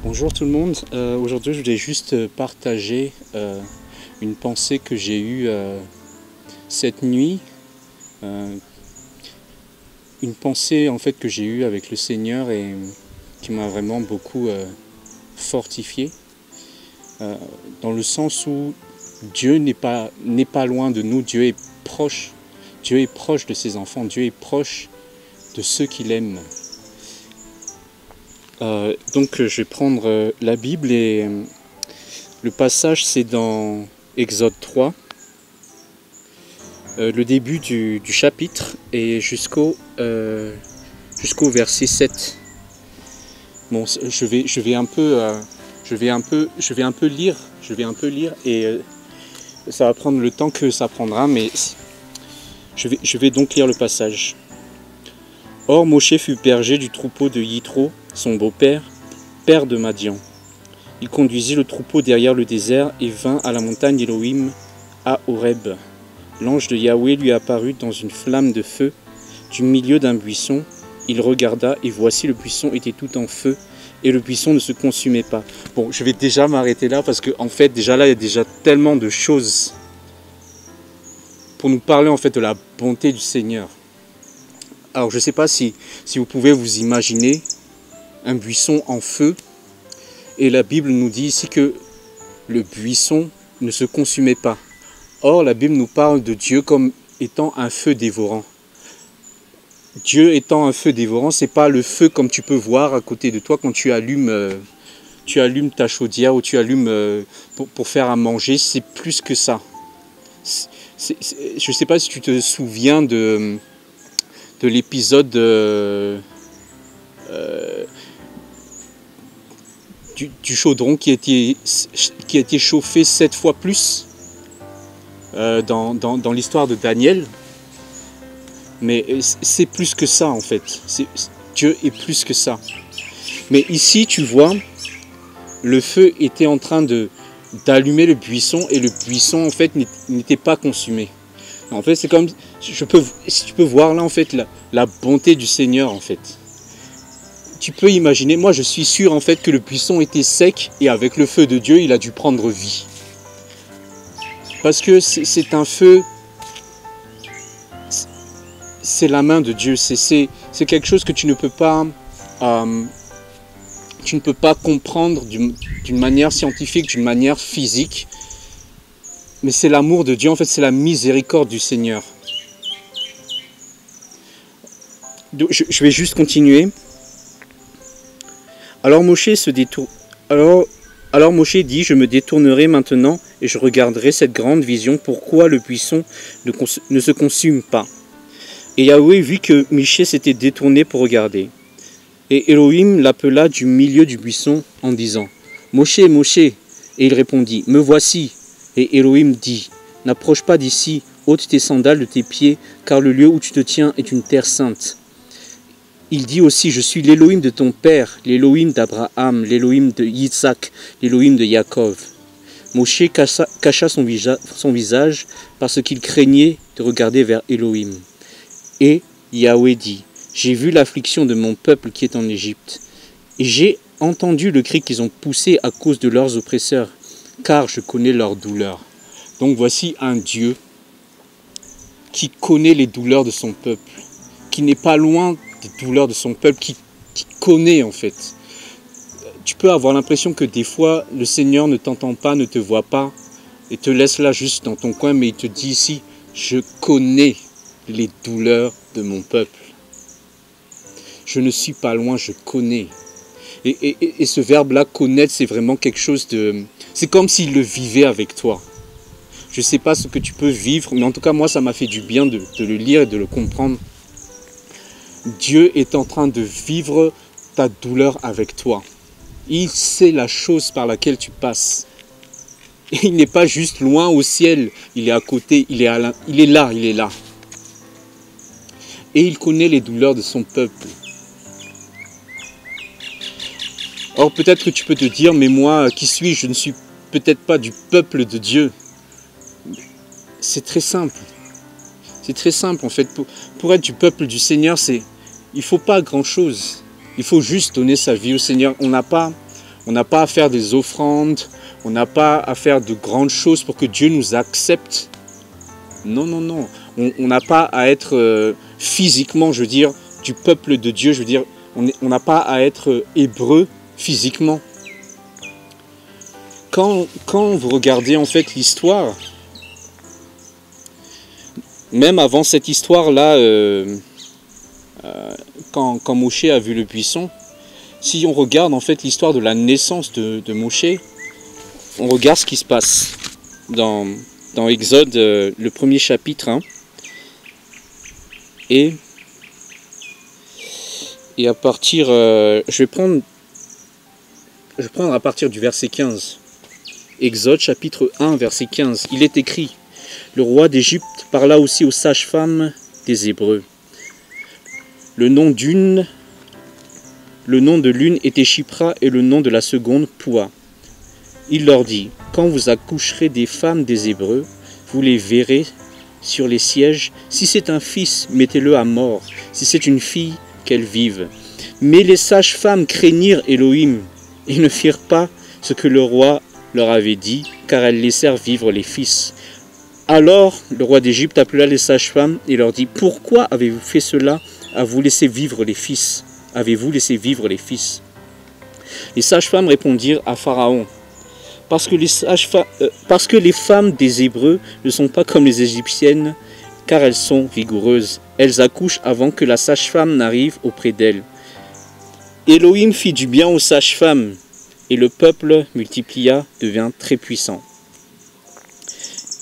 Bonjour tout le monde, aujourd'hui je voulais juste partager une pensée que j'ai eue cette nuit, une pensée en fait que j'ai eue avec le Seigneur et qui m'a vraiment beaucoup fortifié, dans le sens où Dieu n'est pas loin de nous, Dieu est proche de ses enfants, Dieu est proche de ceux qu'il aime. Donc je vais prendre la Bible et le passage c'est dans Exode 3, le début du chapitre et jusqu'au verset 7. Bon, je vais un peu lire et ça va prendre le temps que ça prendra, mais je vais donc lire le passage. Or Moshe fut berger du troupeau de Yitro, son beau-père, père de Madian. Il conduisit le troupeau derrière le désert et vint à la montagne Elohim à Horeb. L'ange de Yahweh lui apparut dans une flamme de feu du milieu d'un buisson. Il regarda et voici le buisson était tout en feu et le buisson ne se consumait pas. Bon, je vais déjà m'arrêter là parce que en fait déjà là il y a déjà tellement de choses pour nous parler en fait de la bonté du Seigneur. Alors je ne sais pas si vous pouvez vous imaginer un buisson en feu. Et la Bible nous dit ici que le buisson ne se consumait pas. Or la Bible nous parle de Dieu comme étant un feu dévorant. Dieu étant un feu dévorant, c'est pas le feu comme tu peux voir à côté de toi quand tu allumes ta chaudière ou tu allumes pour faire à manger. C'est plus que ça. Je ne sais pas si tu te souviens de l'épisode du chaudron qui a été chauffé 7 fois plus dans l'histoire de Daniel. Mais c'est plus que ça en fait. Dieu est plus que ça. Mais ici tu vois, le feu était en train d'allumer le buisson et le buisson en fait n'était pas consumé. En fait, c'est comme, si tu peux voir là en fait la bonté du Seigneur en fait. Tu peux imaginer, moi je suis sûr en fait que le buisson était sec et avec le feu de Dieu, il a dû prendre vie. Parce que c'est un feu, c'est la main de Dieu, c'est quelque chose que tu ne peux pas comprendre d'une manière scientifique, d'une manière physique. Mais c'est l'amour de Dieu, en fait, c'est la miséricorde du Seigneur. Je vais juste continuer. Alors Moshe dit, je me détournerai maintenant et je regarderai cette grande vision, pourquoi le buisson ne se consume pas. Et Yahweh vit que Moshe s'était détourné pour regarder. Et Elohim l'appela du milieu du buisson en disant, Moshe, Moshe. Et il répondit, me voici. Et Elohim dit, n'approche pas d'ici, ôte tes sandales de tes pieds, car le lieu où tu te tiens est une terre sainte. Il dit aussi, je suis l'Elohim de ton père, l'Elohim d'Abraham, l'Elohim de Yitzhak, l'Elohim de Yaakov. Moshe cacha son visage parce qu'il craignait de regarder vers Elohim. Et Yahweh dit, j'ai vu l'affliction de mon peuple qui est en Égypte, et j'ai entendu le cri qu'ils ont poussé à cause de leurs oppresseurs, car je connais leur douleur. Donc voici un Dieu qui connaît les douleurs de son peuple, qui n'est pas loin des douleurs de son peuple, qui connaît en fait. Tu peux avoir l'impression que des fois, le Seigneur ne t'entend pas, ne te voit pas, et te laisse là juste dans ton coin, mais il te dit ici, je connais les douleurs de mon peuple. Je ne suis pas loin, je connais. Et ce verbe-là, connaître, c'est vraiment quelque chose de... C'est comme s'il le vivait avec toi. Je ne sais pas ce que tu peux vivre, mais en tout cas, moi, ça m'a fait du bien de le lire et de le comprendre. Dieu est en train de vivre ta douleur avec toi. Il sait la chose par laquelle tu passes. Et il n'est pas juste loin au ciel, il est à côté, il est là. Et il connaît les douleurs de son peuple. Or peut-être que tu peux te dire, mais moi, qui suis-je? Je ne suis peut-être pas du peuple de Dieu. C'est très simple. C'est très simple en fait. Pour être du peuple du Seigneur, il ne faut pas grand-chose. Il faut juste donner sa vie au Seigneur. On n'a pas On n'a pas à faire des offrandes, on n'a pas à faire de grandes choses pour que Dieu nous accepte. Non, non, non. On n'a pas à être physiquement, je veux dire, du peuple de Dieu. Je veux dire, on n'a pas à être hébreu physiquement. Quand vous regardez en fait l'histoire, même avant cette histoire-là, quand Moshe a vu le buisson, si on regarde en fait l'histoire de la naissance de Moshe, on regarde ce qui se passe dans Exode, le premier chapitre, hein, et à partir, je vais prendre à partir du verset 15. Exode chapitre 1 verset 15, il est écrit: le roi d'Égypte parla aussi aux sages-femmes des Hébreux. Le nom de l'une était Shipra et le nom de la seconde Poua. Il leur dit: quand vous accoucherez des femmes des Hébreux, vous les verrez sur les sièges. Si c'est un fils, mettez-le à mort. Si c'est une fille, qu'elle vive. Mais les sages-femmes craignirent Élohim et ne firent pas ce que le roi leur avait dit, car elles laissèrent vivre les fils. Alors le roi d'Égypte appela les sages-femmes et leur dit: pourquoi avez-vous fait cela? Avez-vous laissé vivre les fils? Avez-vous laissé vivre les fils? Les sages-femmes répondirent à Pharaon: parce que les femmes des Hébreux ne sont pas comme les Égyptiennes, car elles sont vigoureuses. Elles accouchent avant que la sage-femme n'arrive auprès d'elles. Élohim fit du bien aux sages-femmes, et le peuple multiplia, devint très puissant.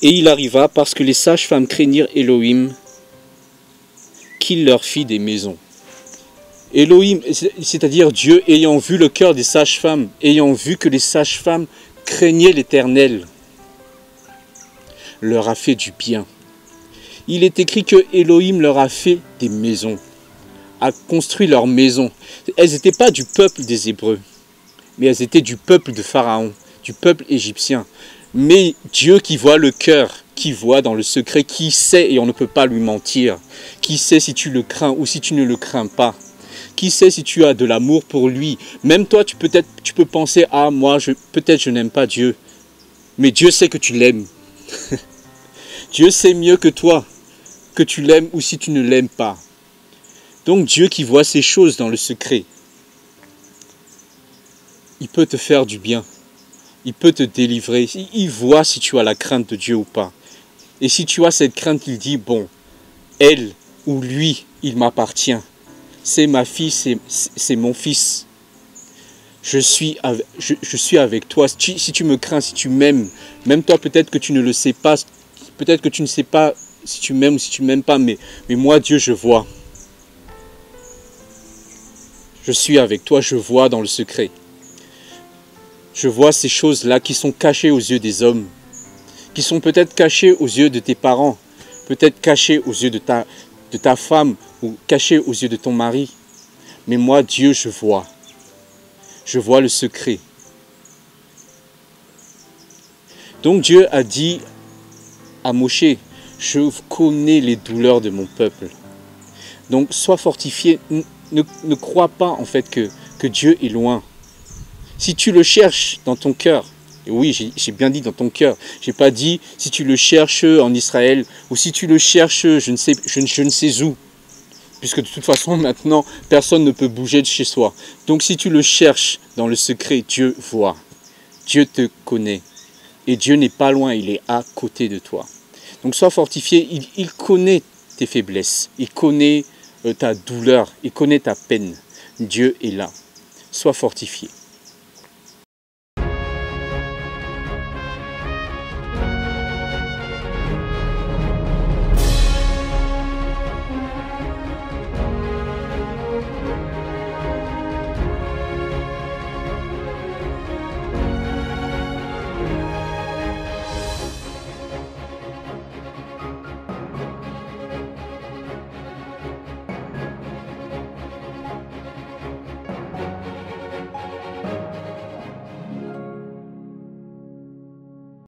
Et il arriva, parce que les sages-femmes craignirent Élohim, qu'il leur fit des maisons. Élohim, c'est-à-dire Dieu, ayant vu le cœur des sages-femmes, ayant vu que les sages-femmes craignaient l'Éternel, leur a fait du bien. Il est écrit que Élohim leur a fait des maisons, a construit leurs maisons. Elles n'étaient pas du peuple des Hébreux, mais elles étaient du peuple de Pharaon, du peuple égyptien. Mais Dieu qui voit le cœur, qui voit dans le secret, qui sait et on ne peut pas lui mentir, qui sait si tu le crains ou si tu ne le crains pas, qui sait si tu as de l'amour pour lui. Même toi, tu peux penser: ah, moi, peut-être je n'aime pas Dieu. Mais Dieu sait que tu l'aimes. Dieu sait mieux que toi que tu l'aimes ou si tu ne l'aimes pas. Donc Dieu qui voit ces choses dans le secret, il peut te faire du bien. Il peut te délivrer. Il voit si tu as la crainte de Dieu ou pas. Et si tu as cette crainte, il dit: bon, elle ou lui, il m'appartient. C'est ma fille, c'est mon fils. Je suis avec toi. Si tu me crains, si tu m'aimes, même toi peut-être que tu ne le sais pas, peut-être que tu ne sais pas si tu m'aimes ou si tu ne m'aimes pas, mais moi Dieu, je vois. Je suis avec toi, je vois dans le secret. Je vois ces choses-là qui sont cachées aux yeux des hommes, qui sont peut-être cachées aux yeux de tes parents, peut-être cachées aux yeux de ta femme ou cachées aux yeux de ton mari. Mais moi, Dieu, je vois. Je vois le secret. Donc Dieu a dit à Moshe: je connais les douleurs de mon peuple. Donc sois fortifié. Ne crois pas en fait que Dieu est loin. Si tu le cherches dans ton cœur, et oui, j'ai bien dit dans ton cœur, j'ai pas dit si tu le cherches en Israël ou si tu le cherches je ne sais où, puisque de toute façon maintenant personne ne peut bouger de chez soi. Donc si tu le cherches dans le secret, Dieu voit, Dieu te connaît et Dieu n'est pas loin, il est à côté de toi. Donc sois fortifié, il connaît tes faiblesses, il connaît ta douleur, il connaît ta peine. Dieu est là, sois fortifié.